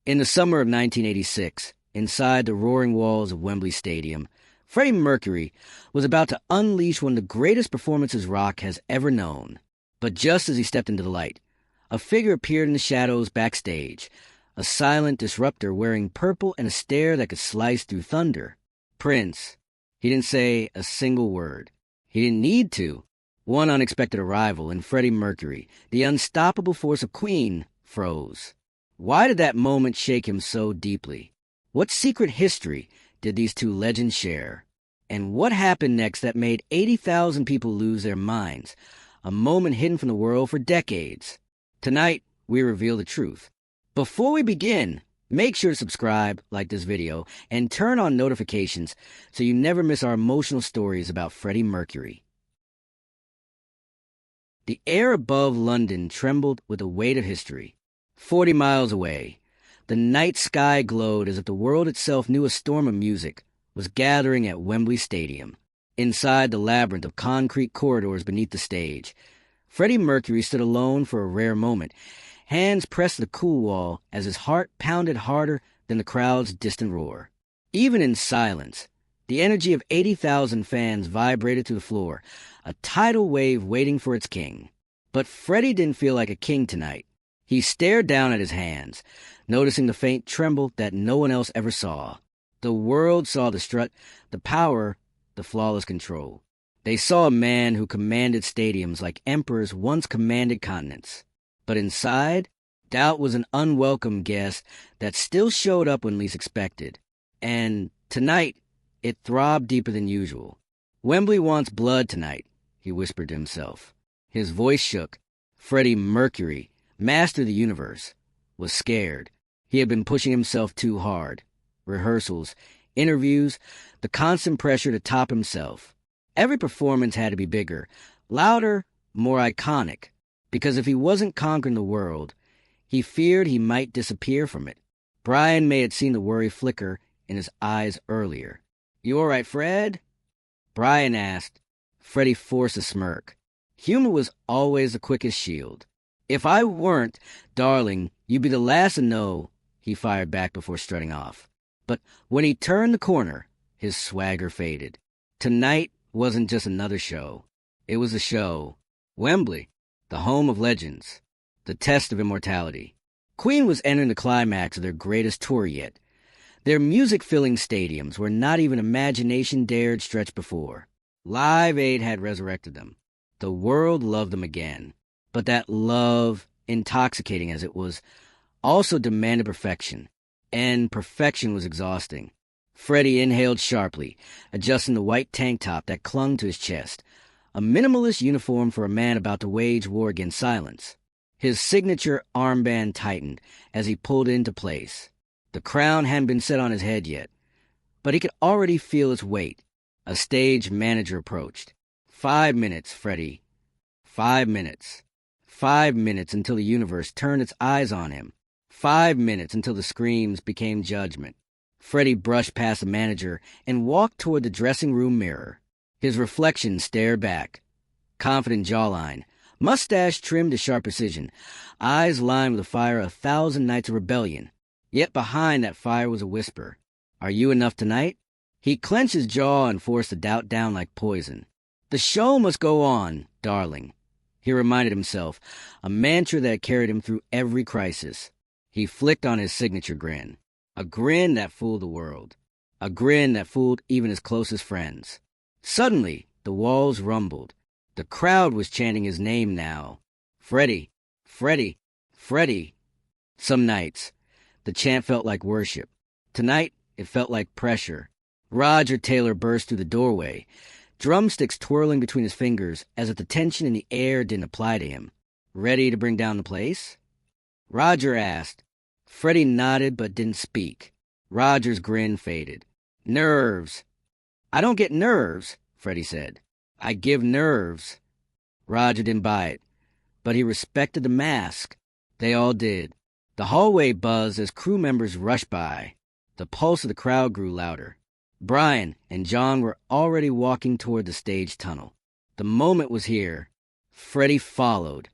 In the summer of 1986, inside the roaring walls of Wembley Stadium, Freddie Mercury was about to unleash one of the greatest performances rock has ever known. But just as he stepped into the light, a figure appeared in the shadows backstage, a silent disruptor wearing purple and a stare that could slice through thunder. Prince. He didn't say a single word. He didn't need to. One unexpected arrival, and Freddie Mercury, the unstoppable force of Queen, froze. Why did that moment shake him so deeply? What secret history did these two legends share? And what happened next that made 80,000 people lose their minds? A moment hidden from the world for decades. Tonight, we reveal the truth. Before we begin, make sure to subscribe, like this video, and turn on notifications so you never miss our emotional stories about Freddie Mercury. The air above London trembled with the weight of history. 40 miles away, the night sky glowed as if the world itself knew a storm of music was gathering at Wembley Stadium. Inside the labyrinth of concrete corridors beneath the stage, Freddie Mercury stood alone for a rare moment, hands pressed to the cool wall as his heart pounded harder than the crowd's distant roar. Even in silence, the energy of 80,000 fans vibrated through the floor, a tidal wave waiting for its king. But Freddie didn't feel like a king tonight. He stared down at his hands, noticing the faint tremble that no one else ever saw. The world saw the strut, the power, the flawless control. They saw a man who commanded stadiums like emperors once commanded continents. But inside, doubt was an unwelcome guest that still showed up when least expected. And tonight, it throbbed deeper than usual. Wembley wants blood tonight, he whispered to himself. His voice shook. Freddie Mercury, master of the universe, was scared. He had been pushing himself too hard. Rehearsals, interviews, the constant pressure to top himself. Every performance had to be bigger, louder, more iconic, because if he wasn't conquering the world, he feared he might disappear from it. Brian may had seen the worry flicker in his eyes earlier. "You all right, Fred?" Brian asked. Freddie forced a smirk. Humor was always the quickest shield. "If I weren't, darling, you'd be the last to know," he fired back before strutting off. But when he turned the corner, his swagger faded. Tonight wasn't just another show. It was a show. Wembley, the home of legends, the test of immortality. Queen was entering the climax of their greatest tour yet. Their music-filling stadiums where not even imagination dared stretch before. Live Aid had resurrected them. The world loved them again. But that love, intoxicating as it was, also demanded perfection. And perfection was exhausting. Freddie inhaled sharply, adjusting the white tank top that clung to his chest, a minimalist uniform for a man about to wage war against silence. His signature armband tightened as he pulled into place. The crown hadn't been set on his head yet, but he could already feel its weight. A stage manager approached. 5 minutes, Freddie. 5 minutes. 5 minutes until the universe turned its eyes on him. 5 minutes until the screams became judgment. Freddie brushed past the manager and walked toward the dressing room mirror. His reflection stared back. Confident jawline, mustache trimmed to sharp precision, eyes lined with the fire of 1,000 nights of rebellion. Yet behind that fire was a whisper. "Are you enough tonight?" He clenched his jaw and forced the doubt down like poison. "The show must go on, darling," he reminded himself, a mantra that carried him through every crisis. He flicked on his signature grin, a grin that fooled the world, a grin that fooled even his closest friends. Suddenly, the walls rumbled. The crowd was chanting his name now. Freddie, Freddie, Freddie. Some nights, the chant felt like worship. Tonight, it felt like pressure. Roger Taylor burst through the doorway, drumsticks twirling between his fingers as if the tension in the air didn't apply to him. "Ready to bring down the place?" Roger asked. Freddie nodded but didn't speak. Roger's grin faded. "Nerves." "I don't get nerves," Freddie said. "I give nerves." Roger didn't buy it, but he respected the mask. They all did. The hallway buzzed as crew members rushed by. The pulse of the crowd grew louder. Brian and John were already walking toward the stage tunnel. The moment was here. Freddie followed.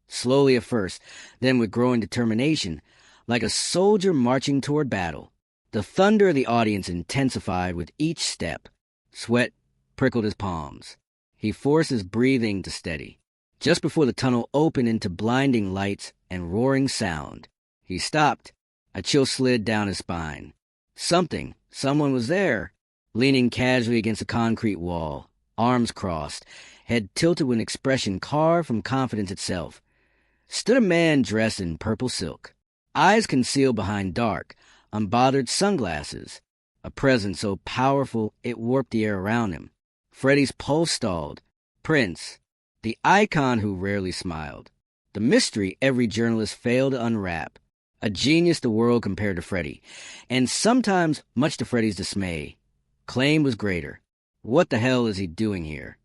Slowly at first, then with growing determination, like a soldier marching toward battle. The thunder of the audience intensified with each step. Sweat prickled his palms. He forced his breathing to steady. Just before the tunnel opened into blinding lights and roaring sound, he stopped. A chill slid down his spine. Someone was there, leaning casually against a concrete wall, arms crossed, head tilted with an expression carved from confidence itself. Stood a man dressed in purple silk, eyes concealed behind dark, unbothered sunglasses, a presence so powerful it warped the air around him. Freddie's pulse stalled. Prince, the icon who rarely smiled, the mystery every journalist failed to unwrap, a genius the world compared to Freddie, and sometimes, much to Freddie's dismay, claim was greater. What the hell is he doing here?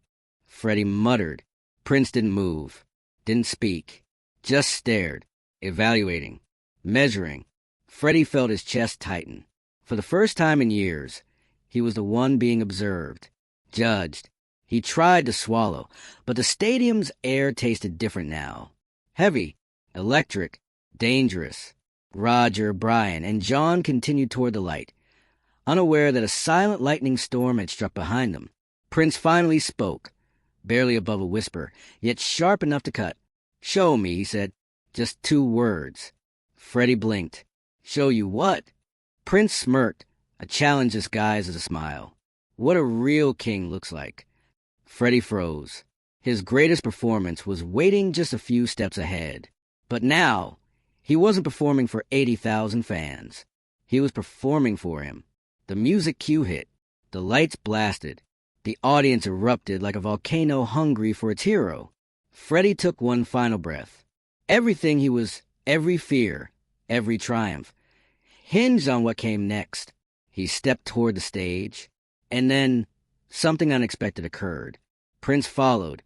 Freddie muttered. Prince didn't move, didn't speak, just stared, evaluating, measuring. Freddie felt his chest tighten. For the first time in years, he was the one being observed, judged. He tried to swallow, but the stadium's air tasted different now. Heavy, electric, dangerous. Roger, Brian, and John continued toward the light, unaware that a silent lightning storm had struck behind them. Prince finally spoke, barely above a whisper, yet sharp enough to cut. "Show me," he said. Just 2 words. Freddie blinked. "Show you what?" Prince smirked, a challenge disguised as a smile. What a real king looks like. Freddie froze. His greatest performance was waiting just a few steps ahead. But now, he wasn't performing for 80,000 fans. He was performing for him. The music cue hit. The lights blasted. The audience erupted like a volcano hungry for its hero. Freddie took one final breath. Everything he was, every fear, every triumph, hinged on what came next. He stepped toward the stage, and then something unexpected occurred. Prince followed.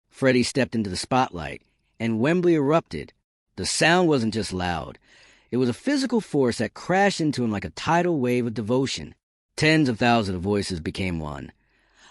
Freddie stepped into the spotlight, and Wembley erupted. The sound wasn't just loud. It was a physical force that crashed into him like a tidal wave of devotion. Tens of thousands of voices became one.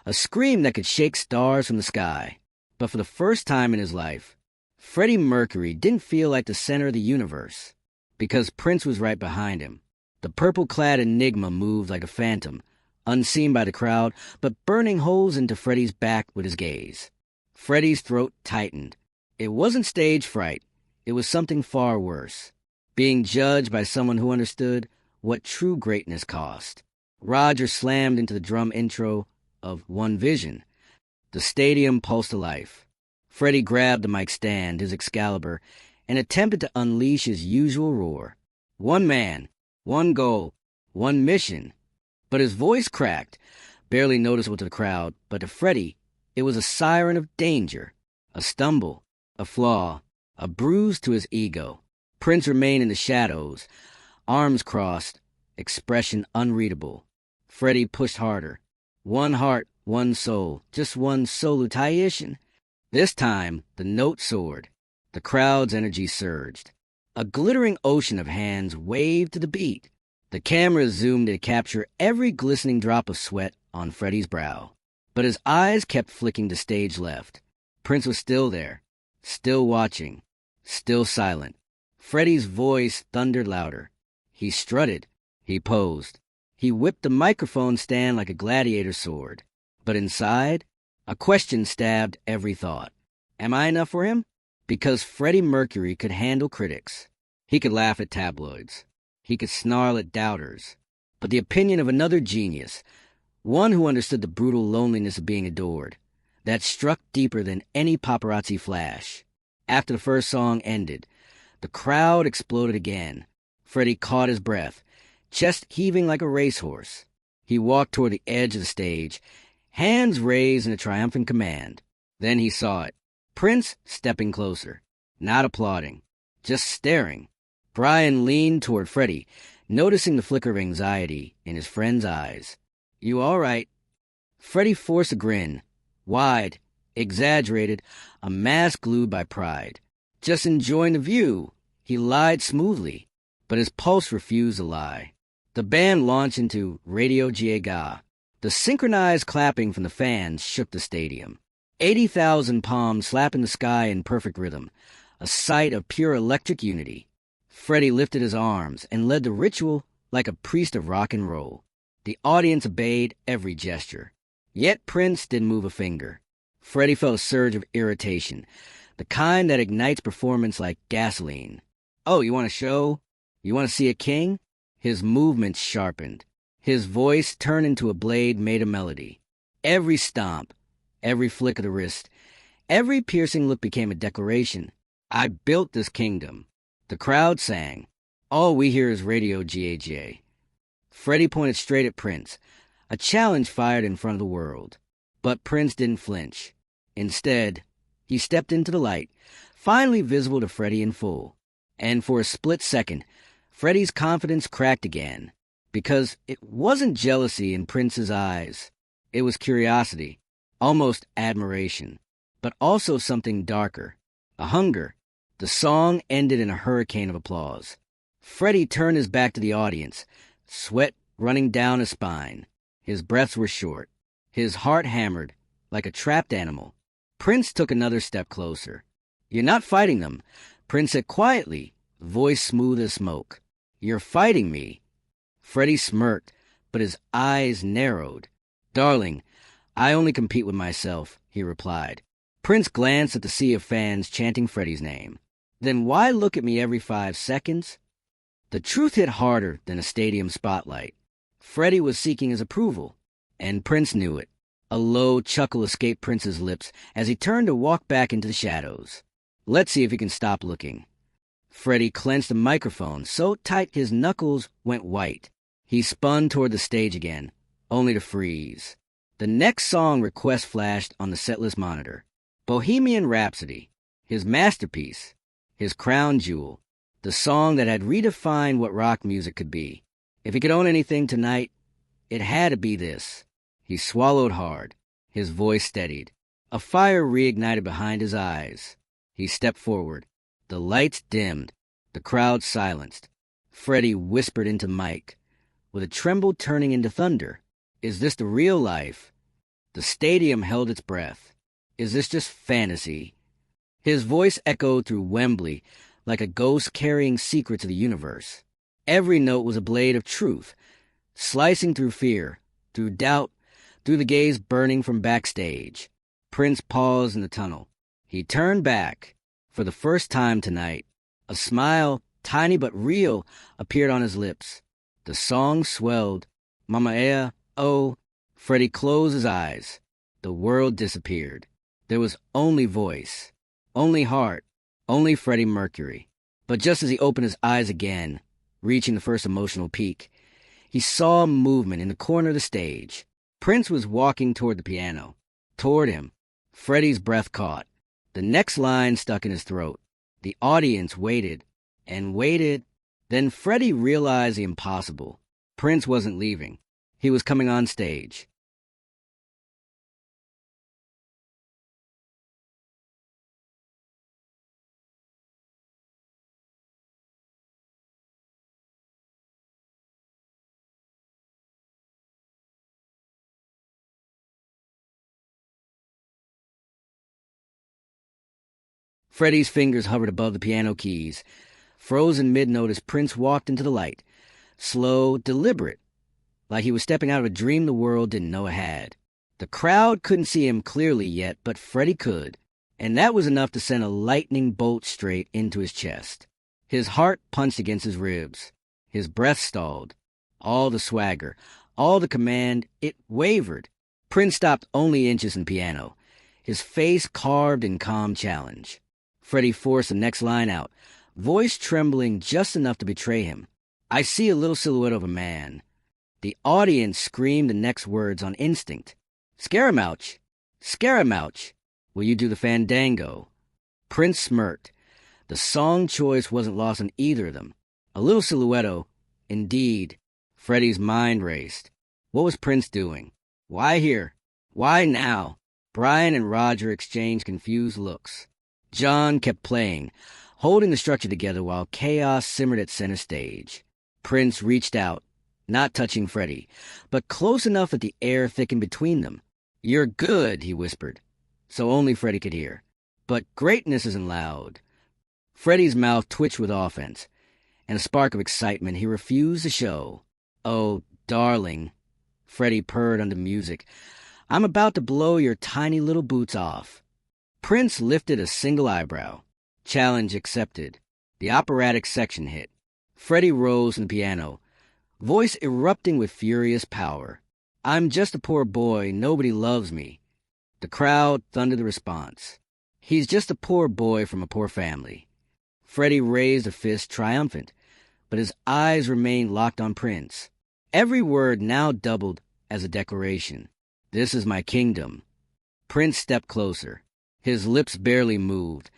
A scream that could shake stars from the sky. But for the first time in his life, Freddie Mercury didn't feel like the center of the universe, because Prince was right behind him. The purple-clad enigma moved like a phantom, unseen by the crowd, but burning holes into Freddie's back with his gaze. Freddie's throat tightened. It wasn't stage fright. It was something far worse. Being judged by someone who understood what true greatness cost. Roger slammed into the drum intro of One Vision. The stadium pulsed to life. Freddie grabbed the mic stand, his Excalibur, and attempted to unleash his usual roar. One man, one goal, one mission. But his voice cracked, barely noticeable to the crowd, but to Freddie, it was a siren of danger. A stumble, a flaw, a bruise to his ego. Prince remained in the shadows, arms crossed, expression unreadable. Freddie pushed harder. One heart, one soul, just one salutation. This time, the note soared. The crowd's energy surged. A glittering ocean of hands waved to the beat. The camera zoomed to capture every glistening drop of sweat on Freddie's brow. But his eyes kept flicking to stage left. Prince was still there, still watching, still silent. Freddie's voice thundered louder. He strutted. He posed. He whipped the microphone stand like a gladiator's sword. But inside, a question stabbed every thought. Am I enough for him? Because Freddie Mercury could handle critics. He could laugh at tabloids. He could snarl at doubters. But the opinion of another genius, one who understood the brutal loneliness of being adored, that struck deeper than any paparazzi flash. After the first song ended, the crowd exploded again. Freddie caught his breath, chest heaving like a racehorse. He walked toward the edge of the stage, hands raised in a triumphant command. Then he saw it. Prince stepping closer, not applauding, just staring. Brian leaned toward Freddie, noticing the flicker of anxiety in his friend's eyes. You all right? Freddie forced a grin, wide, exaggerated, a mask glued by pride. Just enjoying the view. He lied smoothly. but his pulse refused to lie. The band launched into Radio Gaga. The synchronized clapping from the fans shook the stadium. 80,000 palms slapping the sky in perfect rhythm, a sight of pure electric unity. Freddie lifted his arms and led the ritual like a priest of rock and roll. The audience obeyed every gesture. Yet Prince didn't move a finger. Freddie felt a surge of irritation, the kind that ignites performance like gasoline. Oh, you want a show? You want to see a king? His movements sharpened. His voice turned into a blade made of melody. Every stomp, every flick of the wrist, every piercing look became a declaration. I built this kingdom. The crowd sang. All we hear is Radio GAGA. Freddie pointed straight at Prince, a challenge fired in front of the world. But Prince didn't flinch. Instead, he stepped into the light, finally visible to Freddie in full. And for a split second, Freddie's confidence cracked again. Because it wasn't jealousy in Prince's eyes. It was curiosity, almost admiration, but also something darker, a hunger. The song ended in a hurricane of applause. Freddie turned his back to the audience, sweat running down his spine. His breaths were short, his heart hammered like a trapped animal. Prince took another step closer. You're not fighting them, Prince said quietly, voice smooth as smoke. You're fighting me. Freddie smirked, but his eyes narrowed. Darling, I only compete with myself, he replied. Prince glanced at the sea of fans chanting Freddie's name. Then why look at me every 5 seconds? The truth hit harder than a stadium spotlight. Freddie was seeking his approval, and Prince knew it. A low chuckle escaped Prince's lips as he turned to walk back into the shadows. Let's see if he can stop looking. Freddie clenched the microphone so tight his knuckles went white. He spun toward the stage again, only to freeze. The next song request flashed on the setlist monitor. Bohemian Rhapsody, his masterpiece, his crown jewel, the song that had redefined what rock music could be. If he could own anything tonight, it had to be this. He swallowed hard. His voice steadied. A fire reignited behind his eyes. He stepped forward. The lights dimmed. The crowd silenced. Freddie whispered into Mike, with a tremble turning into thunder. Is this the real life? The stadium held its breath. Is this just fantasy? His voice echoed through Wembley like a ghost carrying secrets of the universe. Every note was a blade of truth, slicing through fear, through doubt, through the gaze burning from backstage. Prince paused in the tunnel. He turned back. For the first time tonight, a smile, tiny but real, appeared on his lips. The song swelled. Mama Ea, oh. Freddie closed his eyes. The world disappeared. There was only voice, only heart, only Freddie Mercury. But just as he opened his eyes again, reaching the first emotional peak, he saw movement in the corner of the stage. Prince was walking toward the piano. Toward him. Freddie's breath caught. The next line stuck in his throat. The audience waited and waited. Then Freddie realized the impossible. Prince wasn't leaving. He was coming on stage. Freddie's fingers hovered above the piano keys, frozen mid-note as Prince walked into the light, slow, deliberate, like he was stepping out of a dream the world didn't know it had. The crowd couldn't see him clearly yet, but Freddie could, and that was enough to send a lightning bolt straight into his chest. His heart punched against his ribs. His breath stalled. All the swagger, all the command, it wavered. Prince stopped only inches in piano, his face carved in calm challenge. Freddie forced the next line out, voice trembling just enough to betray him. I see a little silhouette of a man. The audience screamed the next words on instinct. Scaramouch! Scaramouch! Will you do the fandango? Prince smirked. The song choice wasn't lost on either of them. A little silhouette, indeed. Freddie's mind raced. What was Prince doing? Why here? Why now? Brian and Roger exchanged confused looks. John kept playing, holding the structure together while chaos simmered at center stage. Prince reached out, not touching Freddie, but close enough that the air thickened between them. "You're good," he whispered, so only Freddie could hear. "But greatness isn't loud." Freddie's mouth twitched with offense, and a spark of excitement he refused to show. "Oh, darling," Freddie purred under music, "I'm about to blow your tiny little boots off." Prince lifted a single eyebrow. Challenge accepted. The operatic section hit. Freddie rose from the piano, voice erupting with furious power. "I'm just a poor boy, nobody loves me." The crowd thundered the response. "He's just a poor boy from a poor family." Freddie raised a fist triumphant, but his eyes remained locked on Prince. Every word now doubled as a declaration. "This is my kingdom." Prince stepped closer. His lips barely moved,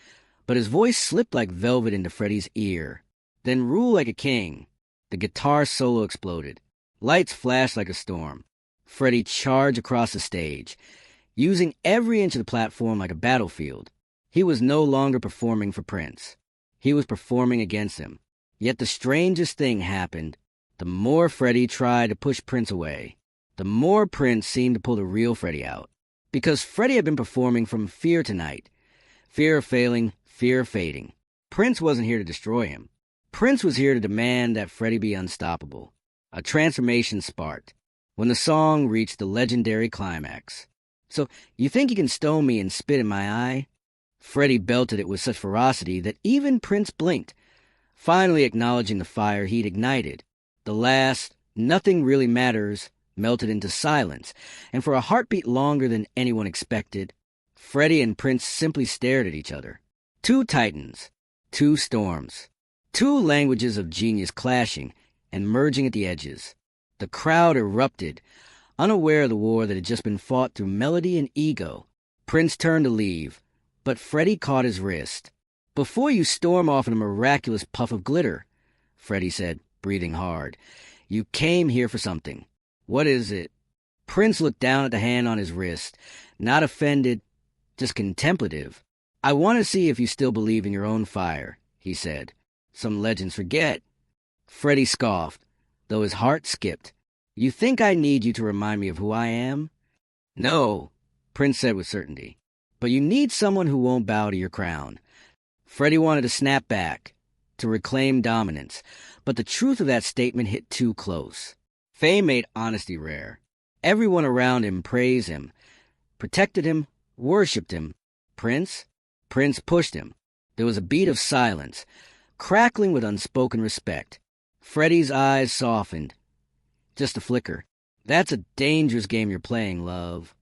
but his voice slipped like velvet into Freddie's ear. "Then rule like a king." The guitar solo exploded. Lights flashed like a storm. Freddie charged across the stage, using every inch of the platform like a battlefield. He was no longer performing for Prince. He was performing against him. Yet the strangest thing happened. The more Freddie tried to push Prince away, the more Prince seemed to pull the real Freddie out. Because Freddie had been performing from fear tonight. Fear of failing, fear of fading. Prince wasn't here to destroy him. Prince was here to demand that Freddie be unstoppable. A transformation sparked when the song reached the legendary climax. "So, you think you can stone me and spit in my eye?" Freddie belted it with such ferocity that even Prince blinked, finally acknowledging the fire he'd ignited. The last, "nothing really matters," melted into silence, and for a heartbeat longer than anyone expected, Freddie and Prince simply stared at each other. Two titans, two storms, two languages of genius clashing and merging at the edges. The crowd erupted, unaware of the war that had just been fought through melody and ego. Prince turned to leave, but Freddie caught his wrist. "Before you storm off in a miraculous puff of glitter," Freddie said, breathing hard, "you came here for something. What is it?" Prince looked down at the hand on his wrist, not offended, just contemplative. "I want to see if you still believe in your own fire," he said. "Some legends forget." Freddie scoffed, though his heart skipped. "You think I need you to remind me of who I am?" "No," Prince said with certainty. "But you need someone who won't bow to your crown." Freddie wanted to snap back, to reclaim dominance, but the truth of that statement hit too close. Fame made honesty rare. Everyone around him praised him, protected him, worshipped him. Prince pushed him. There was a beat of silence, crackling with unspoken respect. Freddie's eyes softened. Just a flicker. "That's a dangerous game you're playing, love."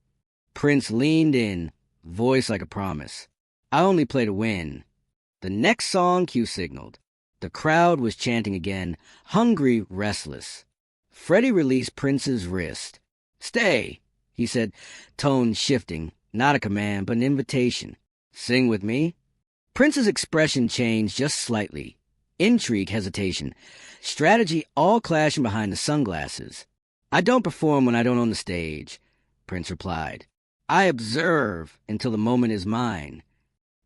Prince leaned in, voice like a promise. "I only play to win." The next song cue signaled. The crowd was chanting again, hungry, restless. Freddie released Prince's wrist. "Stay," he said, tone shifting, not a command, but an invitation. "Sing with me." Prince's expression changed just slightly. Intrigue, hesitation, strategy all clashing behind the sunglasses. "I don't perform when I don't own the stage," Prince replied. "I observe until the moment is mine."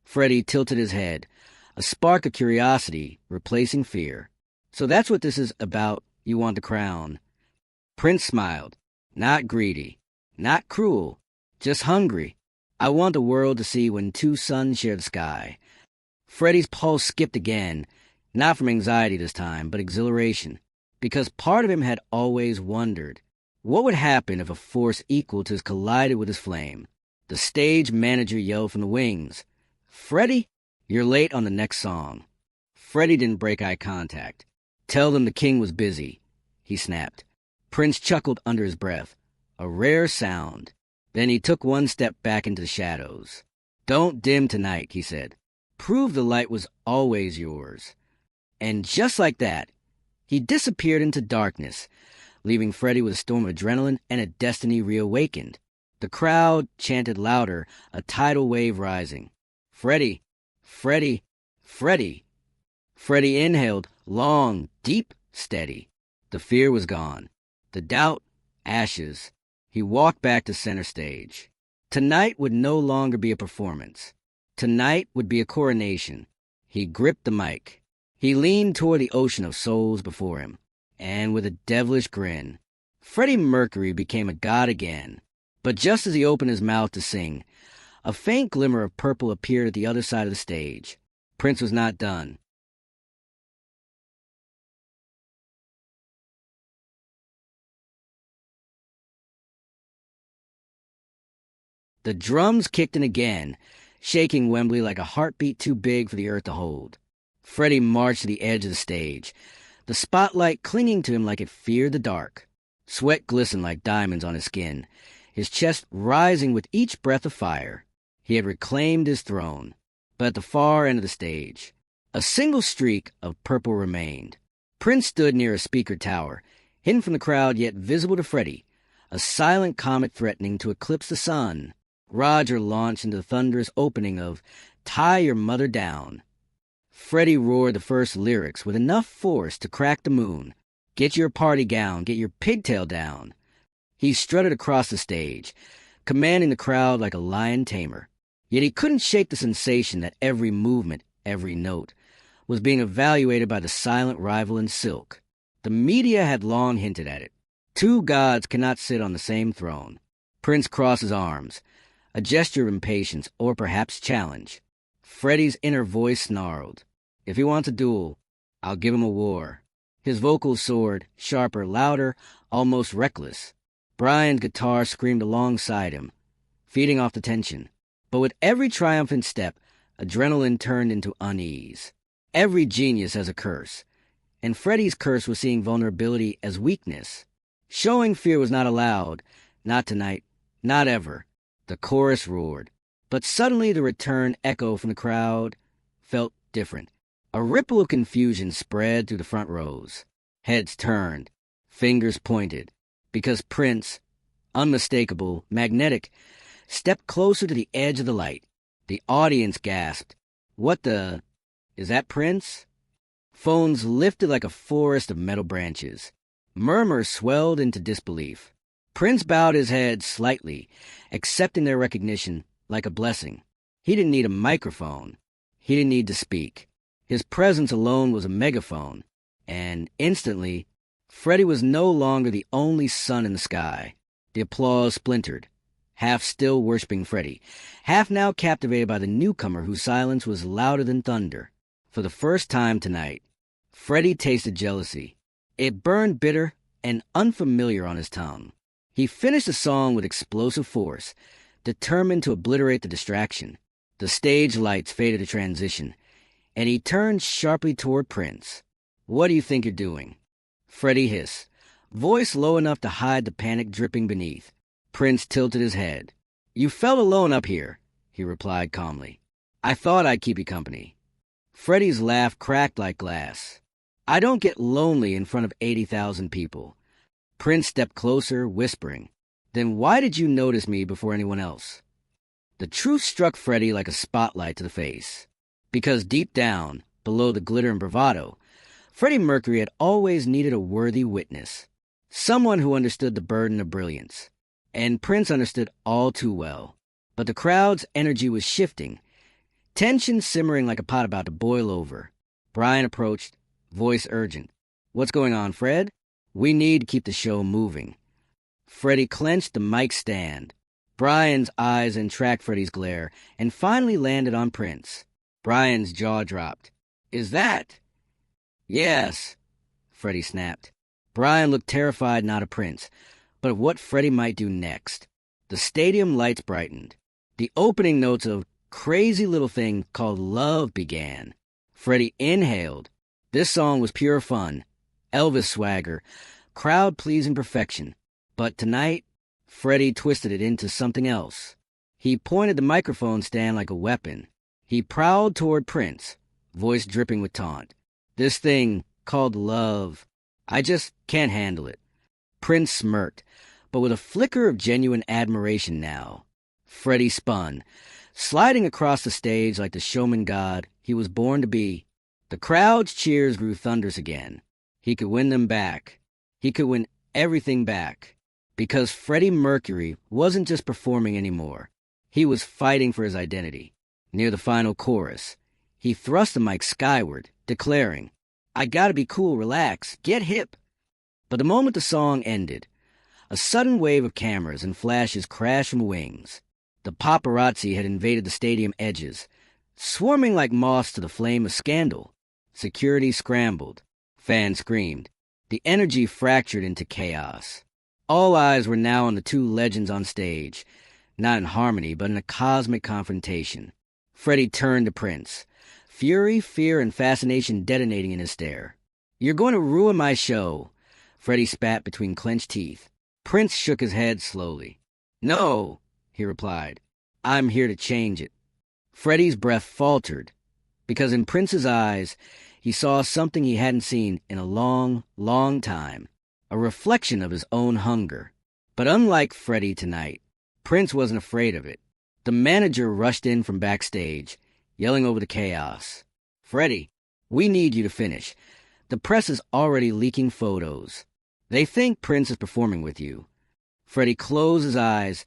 Freddie tilted his head, a spark of curiosity replacing fear. "So that's what this is about, you want the crown." Prince smiled. "Not greedy, not cruel, just hungry. I want the world to see when two suns share the sky." Freddie's pulse skipped again, not from anxiety this time, but exhilaration, because part of him had always wondered, what would happen if a force equal to his collided with his flame? The stage manager yelled from the wings, "Freddie, you're late on the next song." Freddie didn't break eye contact. "Tell them the king was busy," he snapped. Prince chuckled under his breath, a rare sound. Then he took one step back into the shadows. "Don't dim tonight," he said. "Prove the light was always yours." And just like that, he disappeared into darkness, leaving Freddie with a storm of adrenaline and a destiny reawakened. The crowd chanted louder, a tidal wave rising. "Freddie! Freddie! Freddie!" Freddie inhaled, long, deep, steady. The fear was gone. The doubt, ashes. He walked back to center stage. Tonight would no longer be a performance. Tonight would be a coronation. He gripped the mic. He leaned toward the ocean of souls before him, and with a devilish grin, Freddie Mercury became a god again. But just as he opened his mouth to sing, a faint glimmer of purple appeared at the other side of the stage. Prince was not done. The drums kicked in again, shaking Wembley like a heartbeat too big for the earth to hold. Freddie marched to the edge of the stage, the spotlight clinging to him like it feared the dark. Sweat glistened like diamonds on his skin, his chest rising with each breath of fire. He had reclaimed his throne, but at the far end of the stage, a single streak of purple remained. Prince stood near a speaker tower, hidden from the crowd yet visible to Freddie, a silent comet threatening to eclipse the sun. Roger launched into the thunderous opening of "Tie Your Mother Down." Freddie roared the first lyrics with enough force to crack the moon. "Get your party gown, get your pigtail down." He strutted across the stage, commanding the crowd like a lion tamer. Yet he couldn't shake the sensation that every movement, every note, was being evaluated by the silent rival in silk. The media had long hinted at it. Two gods cannot sit on the same throne. Prince crossed his arms, a gesture of impatience or perhaps challenge. Freddie's inner voice snarled. If he wants a duel, I'll give him a war. His vocals soared, sharper, louder, almost reckless. Brian's guitar screamed alongside him, feeding off the tension. But with every triumphant step, adrenaline turned into unease. Every genius has a curse, and Freddie's curse was seeing vulnerability as weakness. Showing fear was not allowed. Not tonight. Not ever. The chorus roared. But suddenly the return echo from the crowd felt different. A ripple of confusion spread through the front rows. Heads turned. Fingers pointed. Because Prince, unmistakable, magnetic, stepped closer to the edge of the light. The audience gasped. What the... Is that Prince? Phones lifted like a forest of metal branches. Murmurs swelled into disbelief. Prince bowed his head slightly, accepting their recognition like a blessing. He didn't need a microphone. He didn't need to speak. His presence alone was a megaphone. And instantly, Freddie was no longer the only sun in the sky. The applause splintered, half still worshipping Freddie, half now captivated by the newcomer whose silence was louder than thunder. For the first time tonight, Freddie tasted jealousy. It burned bitter and unfamiliar on his tongue. He finished the song with explosive force, determined to obliterate the distraction. The stage lights faded to transition, and he turned sharply toward Prince. What do you think you're doing? Freddie hissed, voice low enough to hide the panic dripping beneath. Prince tilted his head. You felt alone up here, he replied calmly. I thought I'd keep you company. Freddie's laugh cracked like glass. I don't get lonely in front of 80,000 people. Prince stepped closer, whispering. Then why did you notice me before anyone else? The truth struck Freddie like a spotlight to the face. Because deep down, below the glitter and bravado, Freddie Mercury had always needed a worthy witness. Someone who understood the burden of brilliance. And Prince understood all too well. But the crowd's energy was shifting, tension simmering like a pot about to boil over. Brian approached, voice urgent. What's going on, Fred? We need to keep the show moving. Freddie clenched the mic stand. Brian's eyes entracked Freddie's glare and finally landed on Prince. Brian's jaw dropped. Is that? Yes, Freddie snapped. Brian looked terrified not at Prince, but of what Freddie might do next. The stadium lights brightened. The opening notes of Crazy Little Thing Called Love began. Freddie inhaled. This song was pure fun, Elvis swagger, crowd-pleasing perfection. But tonight, Freddie twisted it into something else. He pointed the microphone stand like a weapon. He prowled toward Prince, voice dripping with taunt. This thing called love, I just can't handle it. Prince smirked, but with a flicker of genuine admiration now. Freddie spun, sliding across the stage like the showman god he was born to be. The crowd's cheers grew thunderous again. He could win them back. He could win everything back. Because Freddie Mercury wasn't just performing anymore. He was fighting for his identity. Near the final chorus, He thrust the mic skyward, declaring, "I gotta be cool, relax, get hip." But the moment the song ended, a sudden wave of cameras and flashes crashed from wings. The paparazzi had invaded the stadium edges, swarming like moths to the flame of scandal. Security scrambled. Fans screamed. The energy fractured into chaos. All eyes were now on the two legends on stage, not in harmony, but in a cosmic confrontation. Freddie turned to Prince, fury, fear, and fascination detonating in his stare. "You're going to ruin my show," Freddie spat between clenched teeth. Prince shook his head slowly. "No," he replied. "I'm here to change it." Freddie's breath faltered, because in Prince's eyes he saw something he hadn't seen in a long, long time, a reflection of his own hunger. But unlike Freddie tonight, Prince wasn't afraid of it. The manager rushed in from backstage, yelling over the chaos. "Freddie, we need you to finish. The press is already leaking photos. They think Prince is performing with you." Freddie closed his eyes,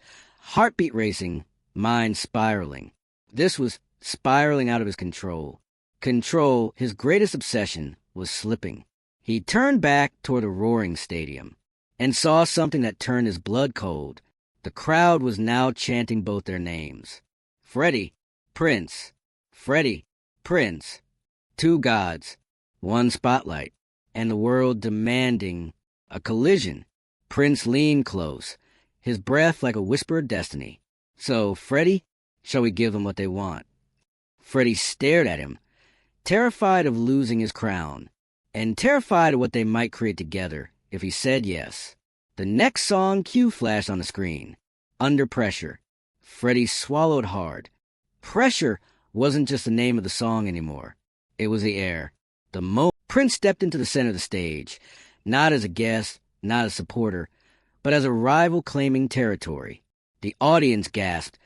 heartbeat racing, mind spiraling. This was spiraling out of his control. Control, his greatest obsession, was slipping. He turned back toward a roaring stadium and saw something that turned his blood cold. The crowd was now chanting both their names. Freddie, Prince. Freddie, Prince. Two gods, one spotlight, and the world demanding a collision. Prince leaned close, his breath like a whisper of destiny. "So, Freddie, shall we give them what they want?" Freddie stared at him, terrified of losing his crown, and terrified of what they might create together if he said yes. The next song cue flashed on the screen. Under Pressure. Freddie swallowed hard. Pressure wasn't just the name of the song anymore. It was the air. The moment Prince stepped into the center of the stage, not as a guest, not as a supporter, but as a rival claiming territory. The audience gasped,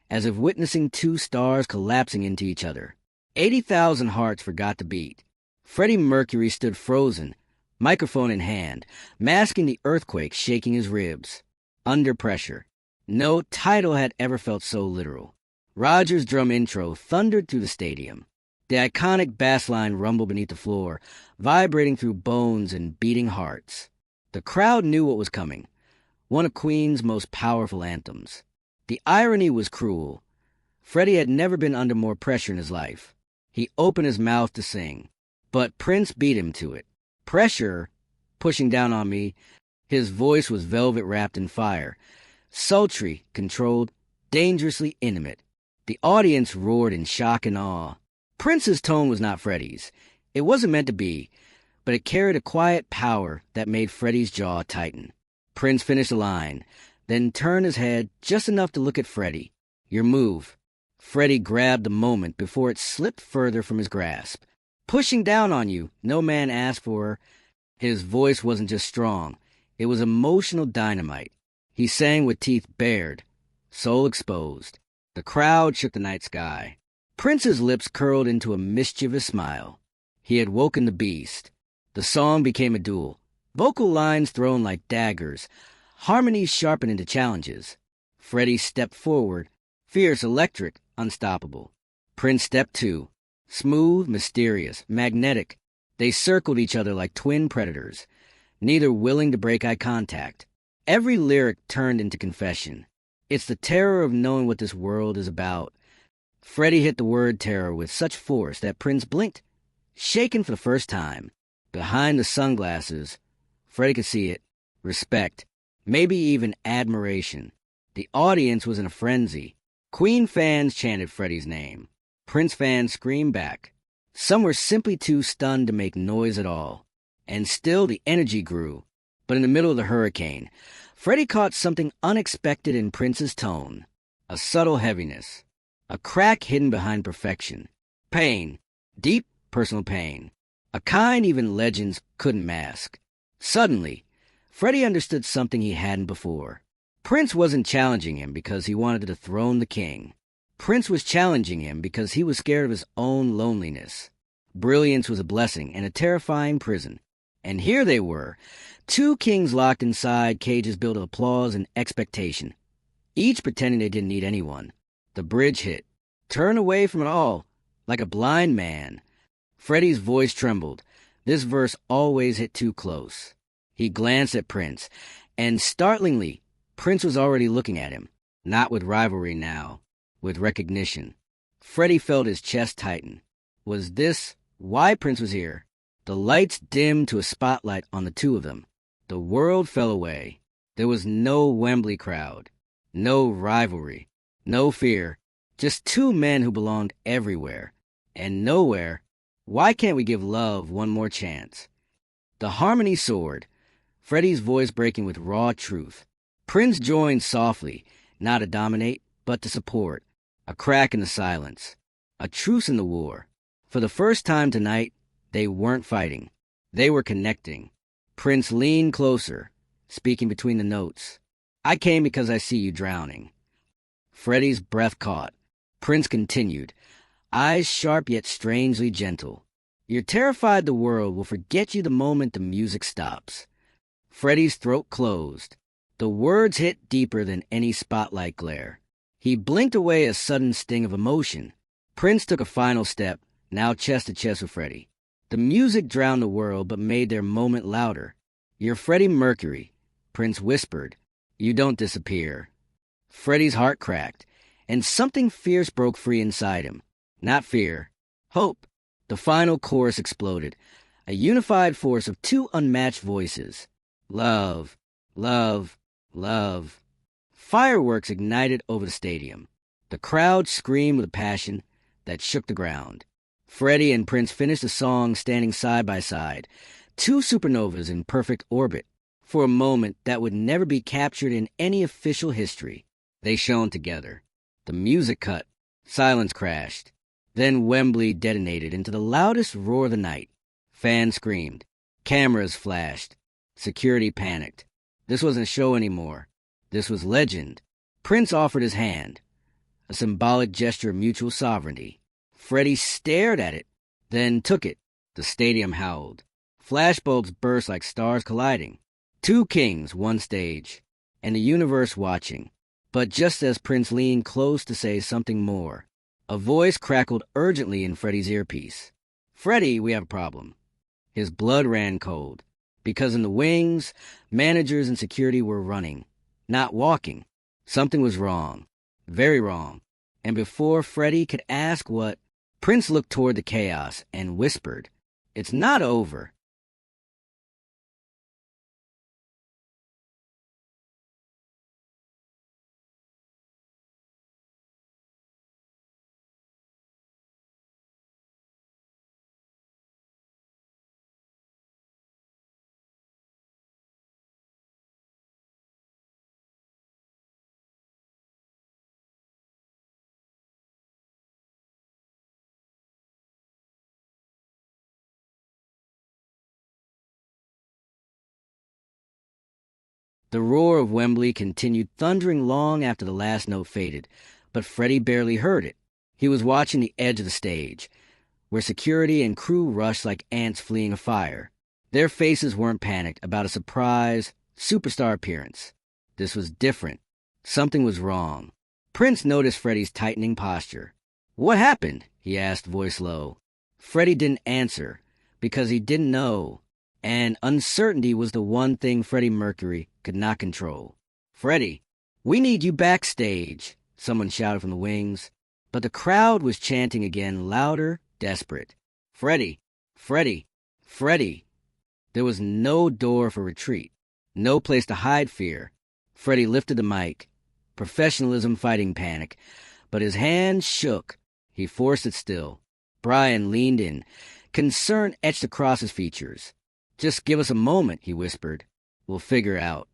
as if witnessing two stars collapsing into each other. 80,000 hearts forgot to beat. Freddie Mercury stood frozen, microphone in hand, masking the earthquake shaking his ribs. Under Pressure. No title had ever felt so literal. Roger's drum intro thundered through the stadium. The iconic bass line rumbled beneath the floor, vibrating through bones and beating hearts. The crowd knew what was coming, one of Queen's most powerful anthems. The irony was cruel. Freddie had never been under more pressure in his life. He opened his mouth to sing, but Prince beat him to it. Pressure, pushing down on me, his voice was velvet wrapped in fire, sultry, controlled, dangerously intimate. The audience roared in shock and awe. Prince's tone was not Freddie's. It wasn't meant to be, but it carried a quiet power that made Freddie's jaw tighten. Prince finished the line, then turned his head just enough to look at Freddie. "Your move." Freddie grabbed the moment before it slipped further from his grasp. "Pushing down on you, no man asked for." His voice wasn't just strong. It was emotional dynamite. He sang with teeth bared, soul exposed. The crowd shook the night sky. Prince's lips curled into a mischievous smile. He had woken the beast. The song became a duel. Vocal lines thrown like daggers, harmonies sharpened into challenges. Freddie stepped forward, fierce, electric, unstoppable. Prince stepped too, smooth, mysterious, magnetic. They circled each other like twin predators, neither willing to break eye contact. Every lyric turned into confession. It's the terror of knowing what this world is about. Freddie hit the word terror with such force that Prince blinked, shaken for the first time. Behind the sunglasses, Freddie could see it. Respect, maybe even admiration. The audience was in a frenzy. Queen fans chanted Freddie's name. Prince fans screamed back. Some were simply too stunned to make noise at all. And still the energy grew. But in the middle of the hurricane, Freddie caught something unexpected in Prince's tone. A subtle heaviness. A crack hidden behind perfection. Pain. Deep personal pain. A kind even legends couldn't mask. Suddenly, Freddie understood something he hadn't before. Prince wasn't challenging him because he wanted to dethrone the king. Prince was challenging him because he was scared of his own loneliness. Brilliance was a blessing and a terrifying prison. And here they were, two kings locked inside cages built of applause and expectation, each pretending they didn't need anyone. The bridge hit. Turn away from it all. like a blind man. Freddie's voice trembled. This verse always hit too close. He glanced at Prince, and startlingly, Prince was already looking at him, not with rivalry now, with recognition. Freddie felt his chest tighten. Was this why Prince was here? The lights dimmed to a spotlight on the two of them. The world fell away. There was no Wembley crowd, no rivalry, no fear, just two men who belonged everywhere and nowhere. Why can't we give love one more chance? The harmony soared, Freddie's voice breaking with raw truth. Prince joined softly, not to dominate, but to support. A crack in the silence, a truce in the war. For the first time tonight, they weren't fighting. They were connecting. Prince leaned closer, speaking between the notes. I came because I see you drowning. Freddie's breath caught. Prince continued, eyes sharp yet strangely gentle. You're terrified the world will forget you the moment the music stops. Freddie's throat closed. The words hit deeper than any spotlight glare. He blinked away a sudden sting of emotion. Prince took a final step, now chest to chest with Freddie. The music drowned the world but made their moment louder. You're Freddie Mercury, Prince whispered. You don't disappear. Freddie's heart cracked, and something fierce broke free inside him. Not fear, hope. The final chorus exploded, a unified force of two unmatched voices. Love, love, love. Fireworks ignited over the stadium. The crowd screamed with a passion that shook the ground. Freddie and Prince finished the song standing side by side, two supernovas in perfect orbit. For a moment that would never be captured in any official history, they shone together. The music cut. Silence crashed. Then Wembley detonated into the loudest roar of the night. Fans screamed. Cameras flashed. Security panicked. This wasn't a show anymore. This was legend. Prince offered his hand, a symbolic gesture of mutual sovereignty. Freddie stared at it, then took it. The stadium howled. Flashbulbs burst like stars colliding. Two kings, one stage, and the universe watching. But just as Prince leaned close to say something more, a voice crackled urgently in Freddie's earpiece. Freddie, we have a problem. His blood ran cold, because in the wings, managers and security were running, not walking. Something was wrong, very wrong. And before Freddie could ask what, Prince looked toward the chaos and whispered, It's not over. The roar of Wembley continued thundering long after the last note faded, but Freddie barely heard it. He was watching the edge of the stage, where security and crew rushed like ants fleeing a fire. Their faces weren't panicked about a surprise, superstar appearance. This was different. Something was wrong. Prince noticed Freddie's tightening posture. What happened? He asked, voice low. Freddie didn't answer, because he didn't know. And uncertainty was the one thing Freddie Mercury could not control. Freddie, we need you backstage, someone shouted from the wings. But the crowd was chanting again, louder, desperate. Freddie, Freddie, Freddie. There was no door for retreat, no place to hide fear. Freddie lifted the mic, professionalism fighting panic, but his hand shook. He forced it still. Brian leaned in, concern etched across his features. Just give us a moment, he whispered. We'll figure it out.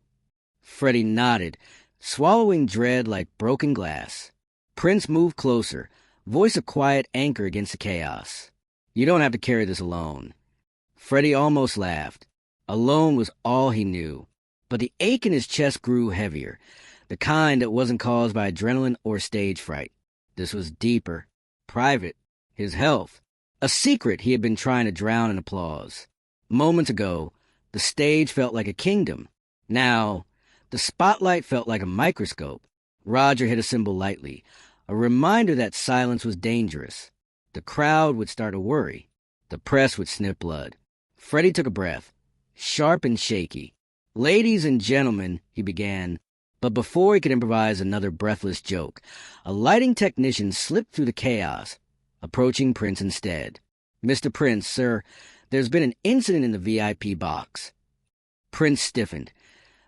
Freddie nodded, swallowing dread like broken glass. Prince moved closer, voice a quiet anchor against the chaos. You don't have to carry this alone. Freddie almost laughed. Alone was all he knew. But the ache in his chest grew heavier, the kind that wasn't caused by adrenaline or stage fright. This was deeper, private, his health, a secret he had been trying to drown in applause. Moments ago, the stage felt like a kingdom. Now, the spotlight felt like a microscope. Roger hit a cymbal lightly, a reminder that silence was dangerous. The crowd would start to worry. The press would sniff blood. Freddie took a breath, sharp and shaky. "Ladies and gentlemen," he began. But before he could improvise another breathless joke, a lighting technician slipped through the chaos, approaching Prince instead. "Mr. Prince, sir, there's been an incident in the VIP box." Prince stiffened,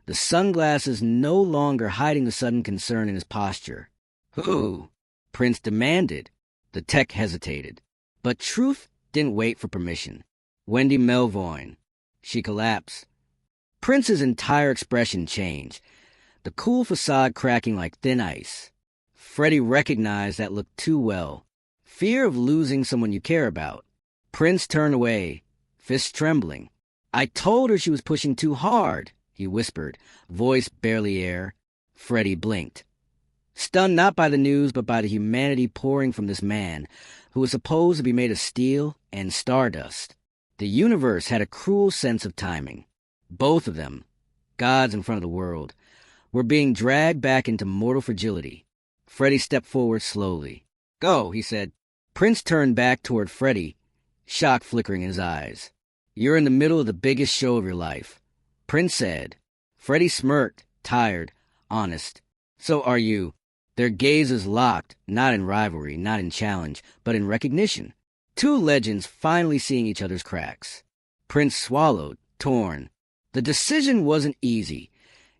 the sunglasses no longer hiding the sudden concern in his posture. "Who?" Prince demanded. The tech hesitated. But truth didn't wait for permission. "Wendy Melvoin." She collapsed. Prince's entire expression changed, the cool facade cracking like thin ice. Freddie recognized that look too well. Fear of losing someone you care about. Prince turned away, fists trembling. "I told her she was pushing too hard," he whispered, voice barely air. Freddie blinked, stunned not by the news but by the humanity pouring from this man, who was supposed to be made of steel and stardust. The universe had a cruel sense of timing. Both of them, gods in front of the world, were being dragged back into mortal fragility. Freddie stepped forward slowly. "Go," he said. Prince turned back toward Freddie, shock flickering in his eyes. "You're in the middle of the biggest show of your life," Prince said. Freddie smirked, tired, honest. "So are you." Their gazes locked, not in rivalry, not in challenge, but in recognition. Two legends finally seeing each other's cracks. Prince swallowed, torn. The decision wasn't easy.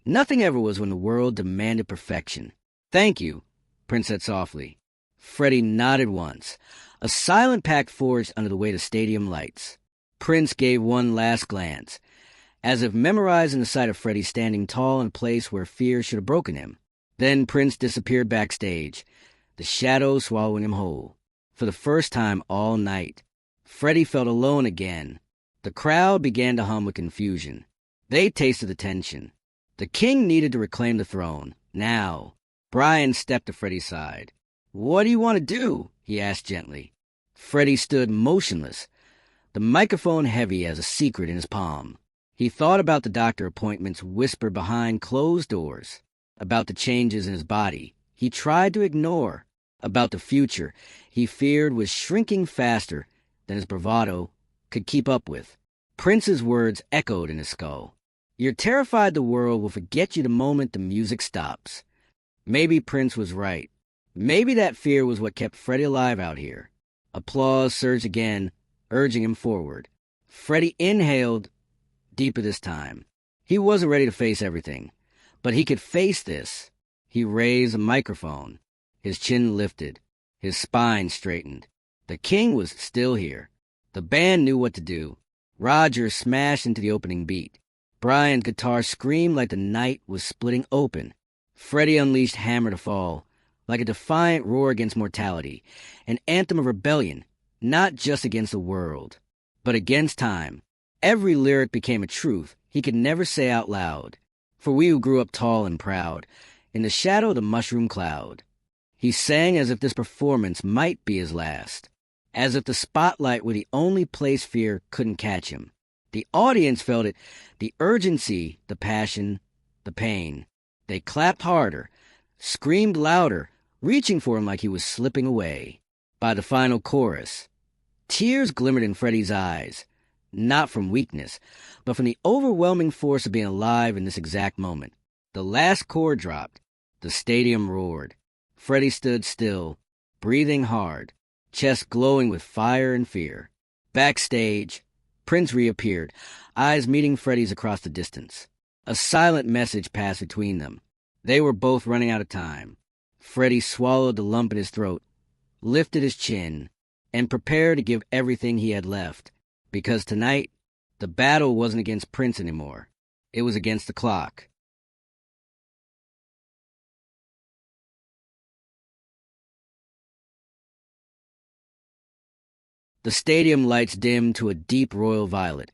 Nothing ever was when the world demanded perfection. "Thank you," Prince said softly. Freddie nodded once. A silent pact forged under the weight of stadium lights. Prince gave one last glance, as if memorizing the sight of Freddie standing tall in a place where fear should have broken him. Then Prince disappeared backstage, the shadows swallowing him whole. For the first time all night, Freddie felt alone again. The crowd began to hum with confusion. They tasted the tension. The king needed to reclaim the throne. Now. Brian stepped to Freddie's side. "What do you want to do?" he asked gently. Freddie stood motionless, the microphone heavy as a secret in his palm. He thought about the doctor appointments whispered behind closed doors, about the changes in his body he tried to ignore, about the future he feared was shrinking faster than his bravado could keep up with. Prince's words echoed in his skull. "You're terrified the world will forget you the moment the music stops." Maybe Prince was right. Maybe that fear was what kept Freddie alive out here. Applause surged again, urging him forward. Freddie inhaled deeper this time. He wasn't ready to face everything, but he could face this. He raised a microphone. His chin lifted, his spine straightened. The king was still here. The band knew what to do. Roger smashed into the opening beat. Brian's guitar screamed like the night was splitting open. Freddie unleashed Hammer to Fall, like a defiant roar against mortality, an anthem of rebellion, not just against the world, but against time. Every lyric became a truth he could never say out loud. For we who grew up tall and proud, in the shadow of the mushroom cloud. He sang as if this performance might be his last, as if the spotlight were the only place fear couldn't catch him. The audience felt it, the urgency, the passion, the pain. They clapped harder, screamed louder, reaching for him like he was slipping away. By the final chorus, tears glimmered in Freddie's eyes, not from weakness, but from the overwhelming force of being alive in this exact moment. The last chord dropped. The stadium roared. Freddie stood still, breathing hard, chest glowing with fire and fear. Backstage, Prince reappeared, eyes meeting Freddie's across the distance. A silent message passed between them. They were both running out of time. Freddie swallowed the lump in his throat, lifted his chin, and prepared to give everything he had left. Because tonight, the battle wasn't against Prince anymore. It was against the clock. The stadium lights dimmed to a deep royal violet,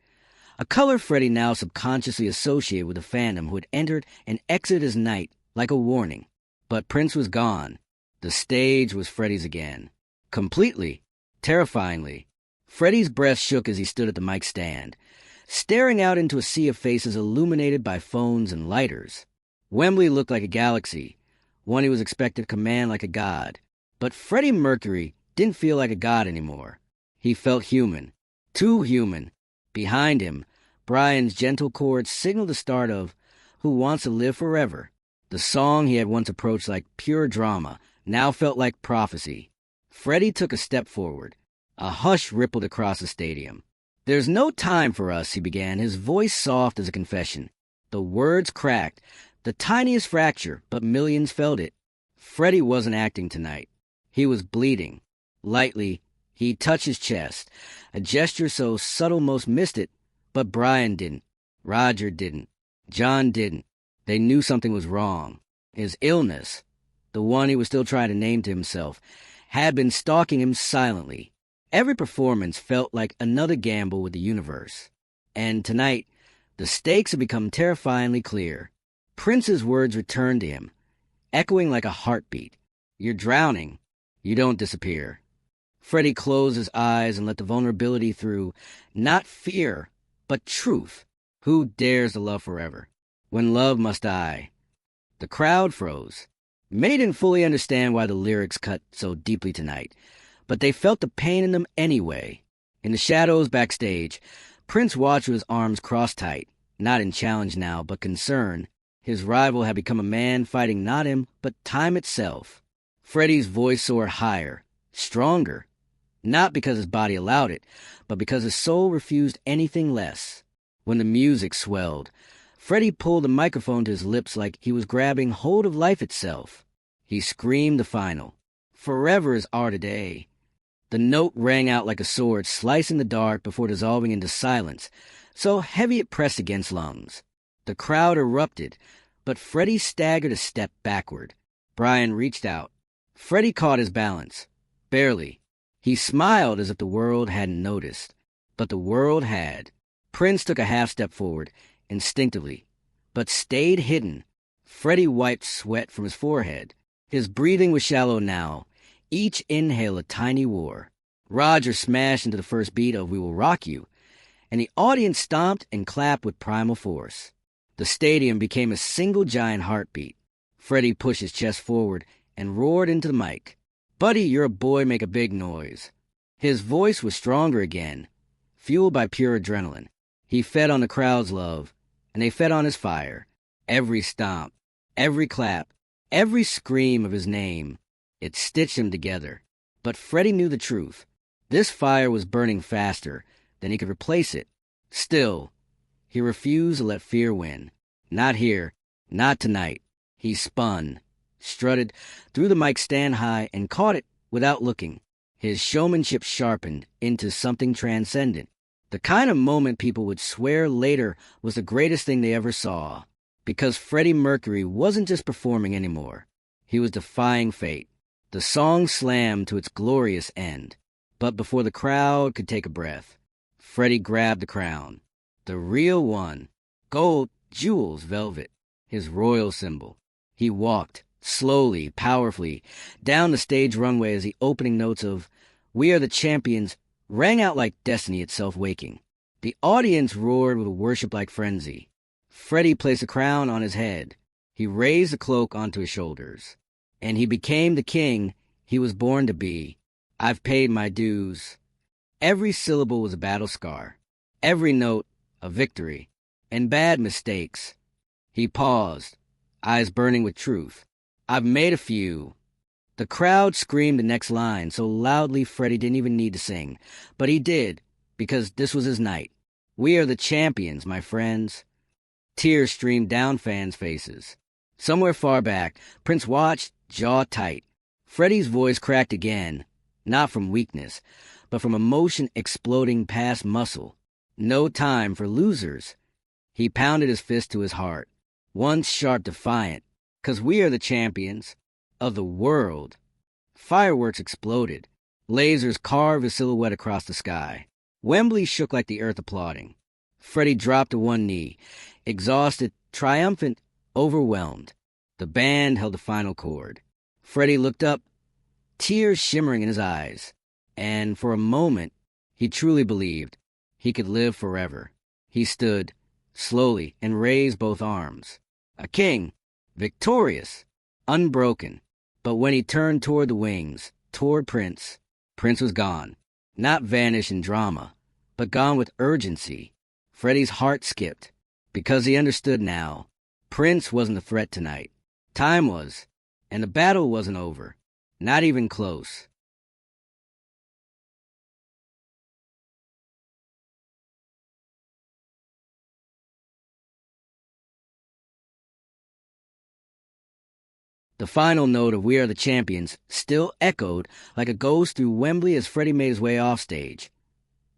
a color Freddie now subconsciously associated with the phantom who had entered and exited his night like a warning. But Prince was gone. The stage was Freddie's again. Completely, terrifyingly. Freddie's breath shook as he stood at the mic stand, staring out into a sea of faces illuminated by phones and lighters. Wembley looked like a galaxy, one he was expected to command like a god. But Freddie Mercury didn't feel like a god anymore. He felt human. Too human. Behind him, Brian's gentle chords signaled the start of Who Wants to Live Forever. The song he had once approached like pure drama now felt like prophecy. Freddie took a step forward. A hush rippled across the stadium. "There's no time for us," he began, his voice soft as a confession. The words cracked, the tiniest fracture, but millions felt it. Freddie wasn't acting tonight. He was bleeding. Lightly, he touched his chest, a gesture so subtle most missed it, but Brian didn't. Roger didn't. John didn't. They knew something was wrong. His illness, the one he was still trying to name to himself, had been stalking him silently. Every performance felt like another gamble with the universe. And tonight, the stakes had become terrifyingly clear. Prince's words returned to him, echoing like a heartbeat. "You're drowning. You don't disappear." Freddie closed his eyes and let the vulnerability through. Not fear, but truth. Who dares to love forever? When love must die. The crowd froze. Many didn't fully understand why the lyrics cut so deeply tonight, but they felt the pain in them anyway. In the shadows backstage, Prince watched with his arms crossed tight, not in challenge now, but concern. His rival had become a man fighting not him, but time itself. Freddie's voice soared higher, stronger, not because his body allowed it, but because his soul refused anything less. When the music swelled, Freddie pulled the microphone to his lips like he was grabbing hold of life itself. He screamed the final. "Forever is our today." The note rang out like a sword, slicing the dark before dissolving into silence, so heavy it pressed against lungs. The crowd erupted, but Freddie staggered a step backward. Brian reached out. Freddie caught his balance. Barely. He smiled as if the world hadn't noticed. But the world had. Prince took a half step forward, instinctively, but stayed hidden. Freddie wiped sweat from his forehead. His breathing was shallow now, each inhale a tiny war. Roger smashed into the first beat of We Will Rock You, and the audience stomped and clapped with primal force. The stadium became a single giant heartbeat. Freddie pushed his chest forward and roared into the mic. "Buddy, you're a boy, make a big noise." His voice was stronger again, fueled by pure adrenaline. He fed on the crowd's love, and they fed on his fire. Every stomp, every clap, every scream of his name, it stitched him together. But Freddie knew the truth. This fire was burning faster than he could replace it. Still, he refused to let fear win. Not here, not tonight. He spun, strutted, threw the mic stand high, and caught it without looking. His showmanship sharpened into something transcendent. The kind of moment people would swear later was the greatest thing they ever saw. Because Freddie Mercury wasn't just performing anymore. He was defying fate. The song slammed to its glorious end. But before the crowd could take a breath, Freddie grabbed the crown. The real one. Gold, jewels, velvet. His royal symbol. He walked, slowly, powerfully, down the stage runway as the opening notes of We Are the Champions rang out like destiny itself waking. The audience roared with a worship-like frenzy. Freddie placed a crown on his head. He raised the cloak onto his shoulders. And he became the king he was born to be. I've paid my dues. Every syllable was a battle scar. Every note, a victory. And bad mistakes. He paused, eyes burning with truth. I've made a few. The crowd screamed the next line so loudly Freddie didn't even need to sing. But he did, because this was his night. We are the champions, my friends. Tears streamed down fans' faces. Somewhere far back, Prince watched, jaw tight. Freddie's voice cracked again, not from weakness, but from emotion exploding past muscle. No time for losers. He pounded his fist to his heart, once sharp defiant, 'cause we are the champions of the world. Fireworks exploded. Lasers carved a silhouette across the sky. Wembley shook like the earth applauding. Freddie dropped to one knee, exhausted, triumphant, overwhelmed. The band held the final chord. Freddie looked up, tears shimmering in his eyes, and for a moment he truly believed he could live forever. He stood, slowly, and raised both arms. A king, victorious, unbroken. But when he turned toward the wings, toward Prince, Prince was gone. Not vanished in drama, but gone with urgency. Freddie's heart skipped, because he understood now. Prince wasn't the threat tonight. Time was, and the battle wasn't over. Not even close. The final note of We Are the Champions still echoed like a ghost through Wembley as Freddie made his way off stage.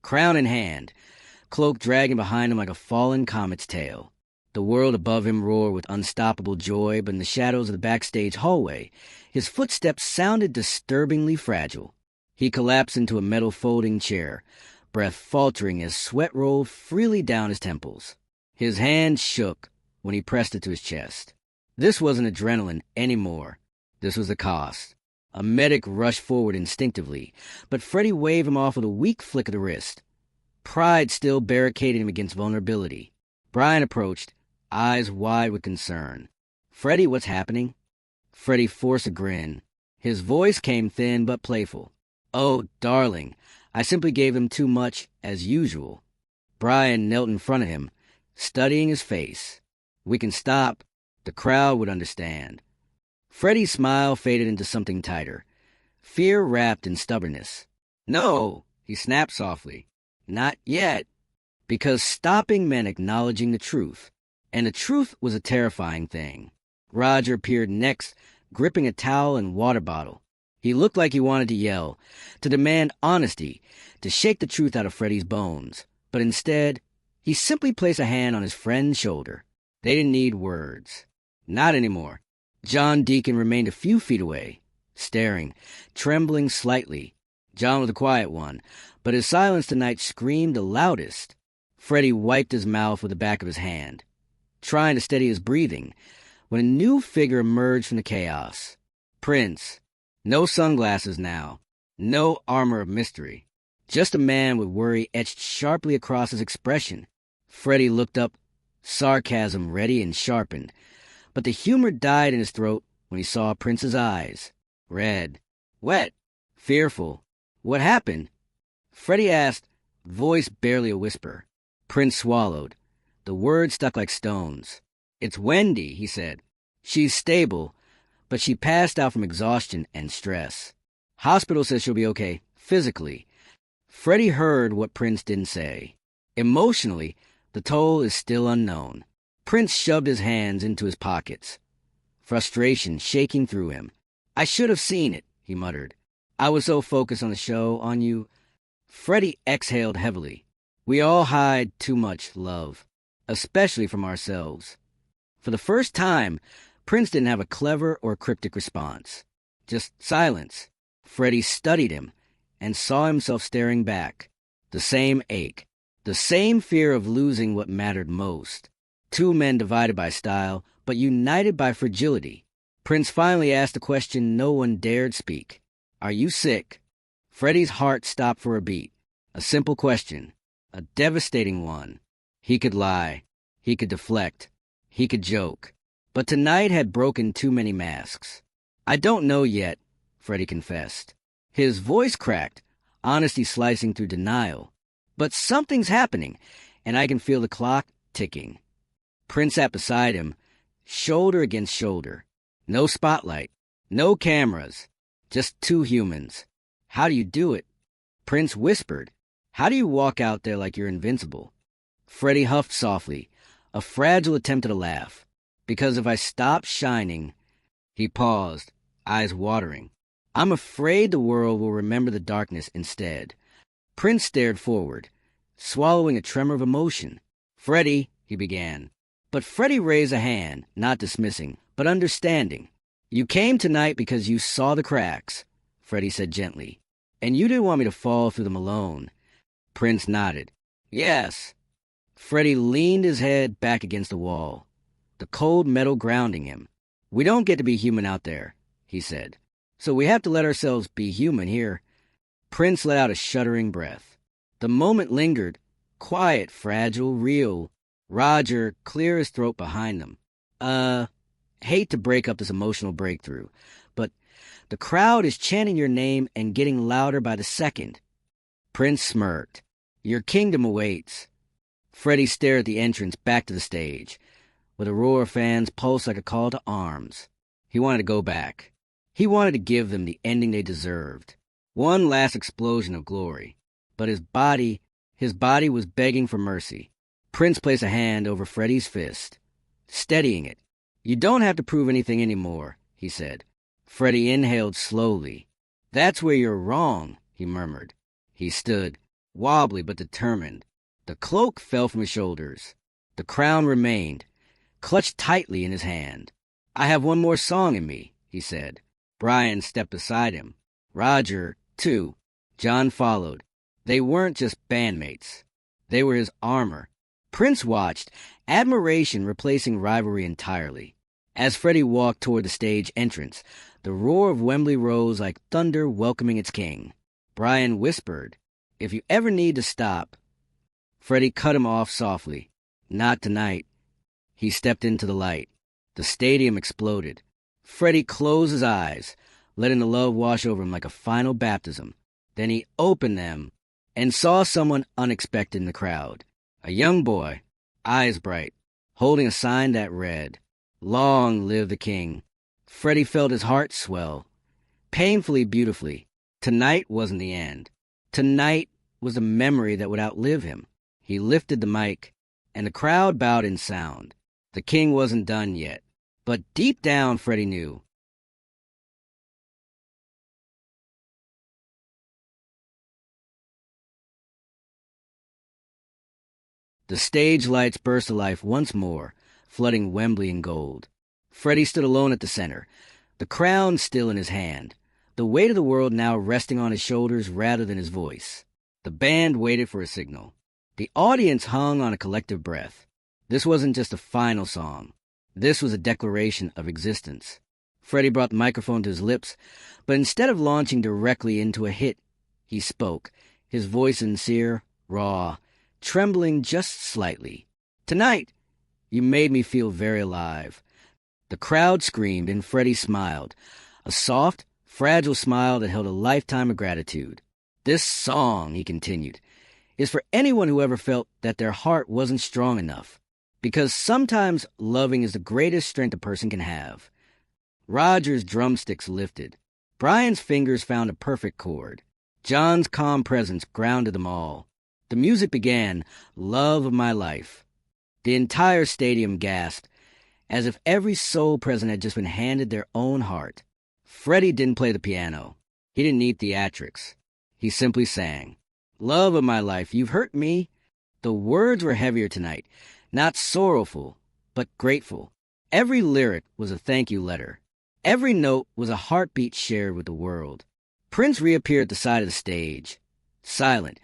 Crown in hand, cloak dragging behind him like a fallen comet's tail. The world above him roared with unstoppable joy, but in the shadows of the backstage hallway, his footsteps sounded disturbingly fragile. He collapsed into a metal folding chair, breath faltering as sweat rolled freely down his temples. His hand shook when he pressed it to his chest. This wasn't adrenaline anymore. This was the cost. A medic rushed forward instinctively, but Freddie waved him off with a weak flick of the wrist. Pride still barricaded him against vulnerability. Brian approached, eyes wide with concern. "Freddie, what's happening?" Freddie forced a grin. His voice came thin but playful. "Oh, darling, I simply gave them too much, as usual." Brian knelt in front of him, studying his face. "We can stop. The crowd would understand." Freddie's smile faded into something tighter, fear wrapped in stubbornness. "No," he snapped softly. "Not yet." Because stopping meant acknowledging the truth, and the truth was a terrifying thing. Roger appeared next, gripping a towel and water bottle. He looked like he wanted to yell, to demand honesty, to shake the truth out of Freddie's bones. But instead, he simply placed a hand on his friend's shoulder. They didn't need words. Not anymore. John Deacon remained a few feet away, staring, trembling slightly. John was the quiet one, but his silence tonight screamed the loudest. Freddie wiped his mouth with the back of his hand, trying to steady his breathing, when a new figure emerged from the chaos. Prince. No sunglasses now. No armor of mystery. Just a man with worry etched sharply across his expression. Freddie looked up, sarcasm ready and sharpened, but the humor died in his throat when he saw Prince's eyes. Red. Wet. Fearful. "What happened?" Freddie asked, voice barely a whisper. Prince swallowed. The words stuck like stones. "It's Wendy," he said. "She's stable, but she passed out from exhaustion and stress. Hospital says she'll be okay, physically." Freddie heard what Prince didn't say. Emotionally, the toll is still unknown. Prince shoved his hands into his pockets, frustration shaking through him. "I should have seen it," he muttered. "I was so focused on the show, on you." Freddie exhaled heavily. We all hide too much love, especially from ourselves. For the first time, Prince didn't have a clever or cryptic response. Just silence. Freddie studied him and saw himself staring back. The same ache. The same fear of losing what mattered most. Two men divided by style, but united by fragility. Prince finally asked a question no one dared speak. "Are you sick?" Freddie's heart stopped for a beat. A simple question. A devastating one. He could lie. He could deflect. He could joke. But tonight had broken too many masks. "I don't know yet," Freddie confessed. His voice cracked, honesty slicing through denial. "But something's happening, and I can feel the clock ticking." Prince sat beside him, shoulder against shoulder. No spotlight, no cameras, just two humans. "How do you do it?" Prince whispered. "How do you walk out there like you're invincible?" Freddie huffed softly, a fragile attempt at a laugh. "Because if I stop shining—" He paused, eyes watering. "I'm afraid the world will remember the darkness instead." Prince stared forward, swallowing a tremor of emotion. "Freddie," he began. But Freddie raised a hand, not dismissing, but understanding. "You came tonight because you saw the cracks," Freddie said gently. "And you didn't want me to fall through them alone." Prince nodded. "Yes." Freddie leaned his head back against the wall, the cold metal grounding him. "We don't get to be human out there," he said. "So we have to let ourselves be human here." Prince let out a shuddering breath. The moment lingered, quiet, fragile, real. Roger cleared his throat behind them. Hate to break up this emotional breakthrough, but the crowd is chanting your name and getting louder by the second. Prince smirked. Your kingdom awaits. Freddie stared at the entrance back to the stage, where the roar of fans pulsed like a call to arms. He wanted to go back. He wanted to give them the ending they deserved. One last explosion of glory. But his body was begging for mercy. Prince placed a hand over Freddie's fist, steadying it. You don't have to prove anything anymore, he said. Freddie inhaled slowly. That's where you're wrong, he murmured. He stood, wobbly but determined. The cloak fell from his shoulders. The crown remained, clutched tightly in his hand. I have one more song in me, he said. Brian stepped beside him. Roger, too. John followed. They weren't just bandmates. They were his armor. Prince watched, admiration replacing rivalry entirely. As Freddie walked toward the stage entrance, the roar of Wembley rose like thunder welcoming its king. Brian whispered, "If you ever need to stop..." Freddie cut him off softly. Not tonight. He stepped into the light. The stadium exploded. Freddie closed his eyes, letting the love wash over him like a final baptism. Then he opened them and saw someone unexpected in the crowd. A young boy, eyes bright, holding a sign that read, "Long live the King." Freddie felt his heart swell, painfully beautifully. Tonight wasn't the end. Tonight was a memory that would outlive him. He lifted the mic, and the crowd bowed in sound. The king wasn't done yet, but deep down Freddie knew. The stage lights burst to life once more, flooding Wembley in gold. Freddie stood alone at the center, the crown still in his hand, the weight of the world now resting on his shoulders rather than his voice. The band waited for a signal. The audience hung on a collective breath. This wasn't just a final song. This was a declaration of existence. Freddie brought the microphone to his lips, but instead of launching directly into a hit, he spoke, his voice sincere, raw, trembling just slightly. "Tonight, you made me feel very alive." The crowd screamed and Freddie smiled, a soft, fragile smile that held a lifetime of gratitude. "This song," he continued, "is for anyone who ever felt that their heart wasn't strong enough. Because sometimes loving is the greatest strength a person can have." Roger's drumsticks lifted. Brian's fingers found a perfect chord. John's calm presence grounded them all. The music began, "Love of My Life." The entire stadium gasped, as if every soul present had just been handed their own heart. Freddie didn't play the piano. He didn't need theatrics. He simply sang, "Love of my life, you've hurt me." The words were heavier tonight, not sorrowful, but grateful. Every lyric was a thank you letter. Every note was a heartbeat shared with the world. Prince reappeared at the side of the stage, silent,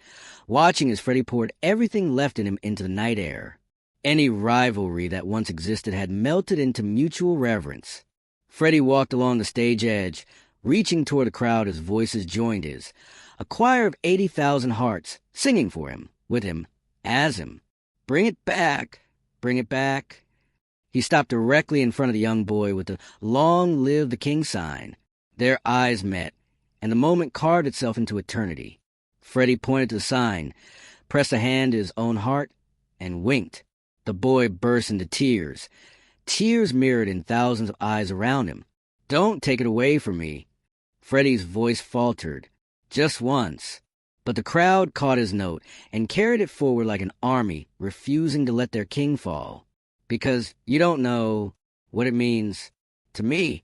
watching as Freddie poured everything left in him into the night air. Any rivalry that once existed had melted into mutual reverence. Freddie walked along the stage edge, reaching toward the crowd as voices joined his, a choir of 80,000 hearts singing for him, with him, as him. "Bring it back, bring it back." He stopped directly in front of the young boy with the "Long live the King" sign. Their eyes met, and the moment carved itself into eternity. Freddie pointed to the sign, pressed a hand to his own heart, and winked. The boy burst into tears, tears mirrored in thousands of eyes around him. "Don't take it away from me." Freddie's voice faltered, just once, but the crowd caught his note and carried it forward like an army refusing to let their king fall. "Because you don't know what it means to me."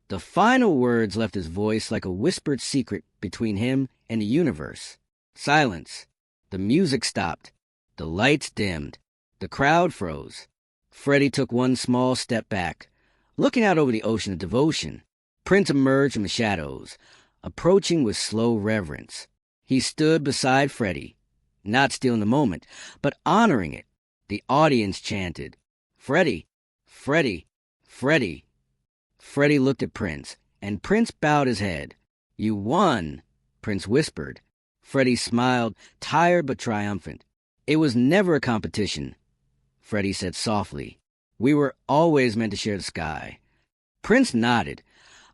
The final words left his voice like a whispered secret between him and the universe. Silence. The music stopped. The lights dimmed. The crowd froze. Freddie took one small step back, looking out over the ocean of devotion. Prince emerged from the shadows, approaching with slow reverence. He stood beside Freddie, not stealing the moment, but honoring it. The audience chanted, "Freddie, Freddie, Freddie." Freddie looked at Prince, and Prince bowed his head. "You won," Prince whispered. Freddie smiled, tired but triumphant. "It was never a competition," Freddie said softly. "We were always meant to share the sky. Prince nodded,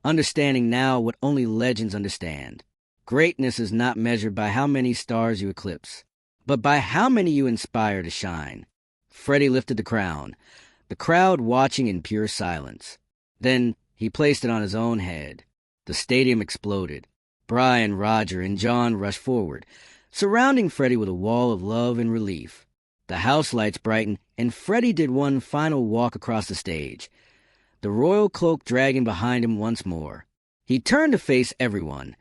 understanding now what only legends understand. Greatness is not measured by how many stars you eclipse, but by how many you inspire to shine. Freddie lifted the crown, the crowd watching in pure silence. Then he placed it on his own head. The stadium exploded. Brian, Roger, and John rushed forward, surrounding Freddie with a wall of love and relief. The house lights brightened, and Freddie did one final walk across the stage, the royal cloak dragging behind him once more. He turned to face everyone,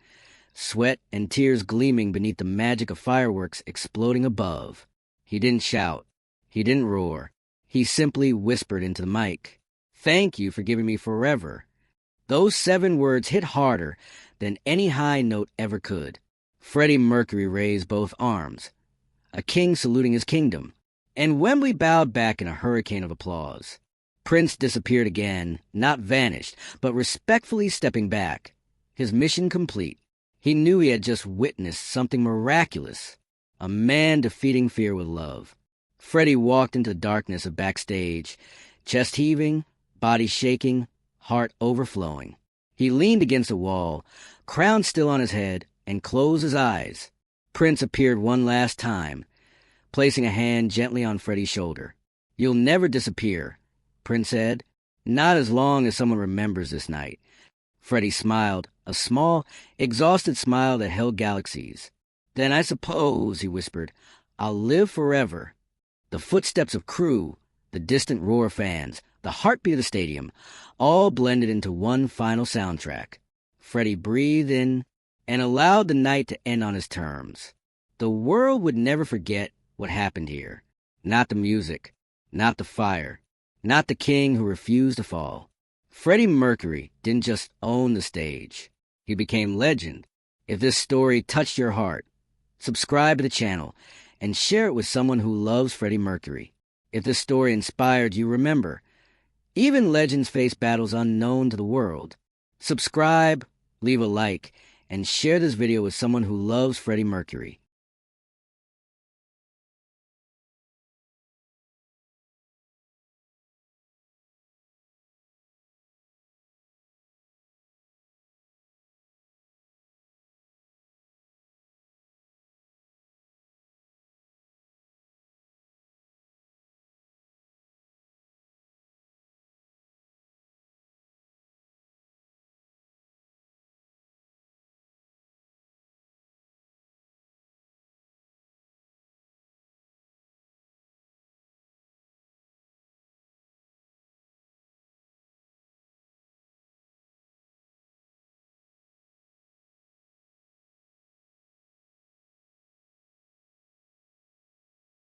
sweat and tears gleaming beneath the magic of fireworks exploding above. He didn't shout. He didn't roar. He simply whispered into the mic, "Thank you for giving me forever." Those 7 words hit harder than any high note ever could. Freddie Mercury raised both arms, a king saluting his kingdom, and Wembley bowed back in a hurricane of applause. Prince disappeared again, not vanished, but respectfully stepping back. His mission complete. He knew he had just witnessed something miraculous, a man defeating fear with love. Freddie walked into the darkness of backstage, chest heaving, body shaking, heart overflowing. He leaned against a wall, crown still on his head, and closed his eyes. Prince appeared one last time, placing a hand gently on Freddie's shoulder. "You'll never disappear," Prince said. "Not as long as someone remembers this night." Freddie smiled, a small, exhausted smile that held galaxies. "Then I suppose," he whispered, "I'll live forever." The footsteps of crew, the distant roar of fans, the heartbeat of the stadium, all blended into one final soundtrack. Freddie breathed in and allowed the night to end on his terms. The world would never forget what happened here. Not the music, not the fire, not the king who refused to fall. Freddie Mercury didn't just own the stage. He became legend. If this story touched your heart, subscribe to the channel and share it with someone who loves Freddie Mercury. If this story inspired you, remember, even legends face battles unknown to the world. Subscribe, leave a like, and share this video with someone who loves Freddie Mercury.